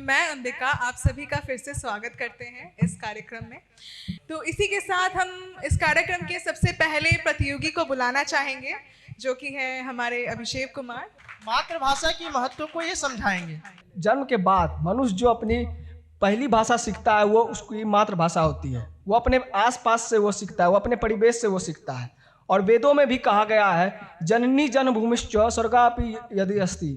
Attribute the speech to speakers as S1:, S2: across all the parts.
S1: मैं अंबिका आप सभी का फिर से स्वागत करते हैं इस कार्यक्रम में। तो इसी के साथ हम इस कार्यक्रम के सबसे पहले प्रतियोगी को बुलाना चाहेंगे, जो कि है हमारे अभिषेक कुमार।
S2: मातृभाषा की महत्व को ये समझाएंगे।
S3: जन्म के बाद मनुष्य जो अपनी पहली भाषा सीखता है वो उसकी मातृभाषा होती है। वो अपने आसपास से वो सीखता है, वो अपने परिवेश से वो सीखता है। और वेदों में भी कहा गया है जननी जन्मभूमिश्च स्वर्गापि यदि अस्ति,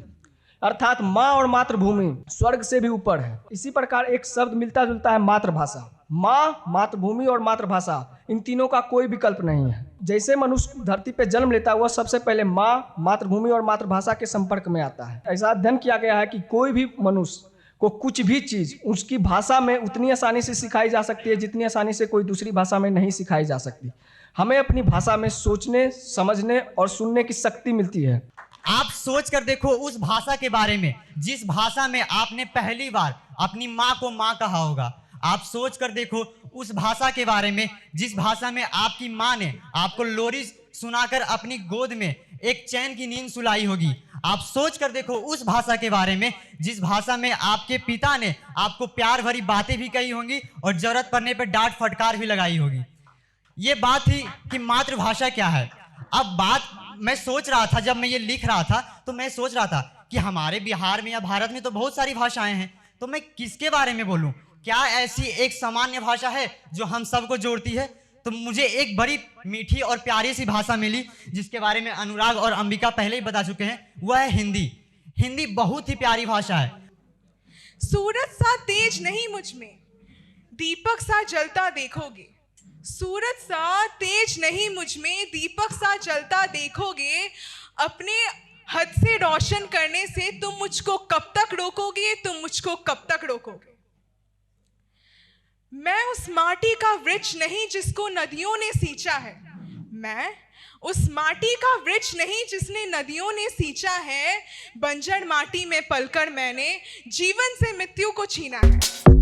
S3: अर्थात माँ और मातृभूमि स्वर्ग से भी ऊपर है। इसी प्रकार एक शब्द मिलता जुलता है मातृभाषा। माँ, मातृभूमि और मातृभाषा, इन तीनों का कोई विकल्प नहीं है। जैसे मनुष्य धरती पे जन्म लेता है वह सबसे पहले माँ, मातृभूमि और मातृभाषा के संपर्क में आता है। ऐसा अध्ययन किया गया है कि कोई भी मनुष्य को कुछ भी चीज़ उसकी भाषा में उतनी आसानी से सिखाई जा सकती है जितनी आसानी से कोई दूसरी भाषा में नहीं सिखाई जा सकती। हमें अपनी भाषा में सोचने, समझने और सुनने की शक्ति मिलती है।
S4: आप सोच कर देखो उस भाषा के बारे में जिस भाषा में आपने पहली बार अपनी माँ को माँ कहा होगा। आप सोच कर देखो उस भाषा के बारे में जिस भाषा में आपकी माँ ने आपको लोरी सुनाकर अपनी गोद में एक चैन की नींद सुलाई होगी। आप सोच कर देखो उस भाषा के बारे में जिस भाषा में आपके पिता ने आपको प्यार भरी बातें भी कही होंगी और जरूरत पड़ने पर डांट फटकार भी लगाई होगी। ये बात थी कि मातृभाषा क्या है। अब बात मैं सोच रहा था, जब मैं ये लिख रहा था तो मैं सोच रहा था कि हमारे बिहार में या भारत में तो बहुत सारी भाषाएं हैं, तो मैं किसके बारे में बोलूं? क्या ऐसी एक सामान्य भाषा है जो हम सबको जोड़ती है? तो मुझे एक बड़ी मीठी और प्यारी सी भाषा मिली जिसके बारे में अनुराग और अंबिका पहले ही बता चुके हैं, वह है हिंदी। हिंदी बहुत ही प्यारी भाषा है।
S1: सूरज सा तेज नहीं मुझ में, दीपक सा जलता देखोगे। सूरज सा तेज नहीं मुझ में, दीपक सा जलता देखोगे। अपने हद से रोशन करने से तुम मुझको कब तक रोकोगे, तुम मुझको कब तक रोकोगे। मैं उस माटी का वृक्ष नहीं जिसको नदियों ने सींचा है। मैं उस माटी का वृक्ष नहीं जिसने नदियों ने सींचा है। बंजर माटी में पलकर मैंने जीवन से मृत्यु को छीना है।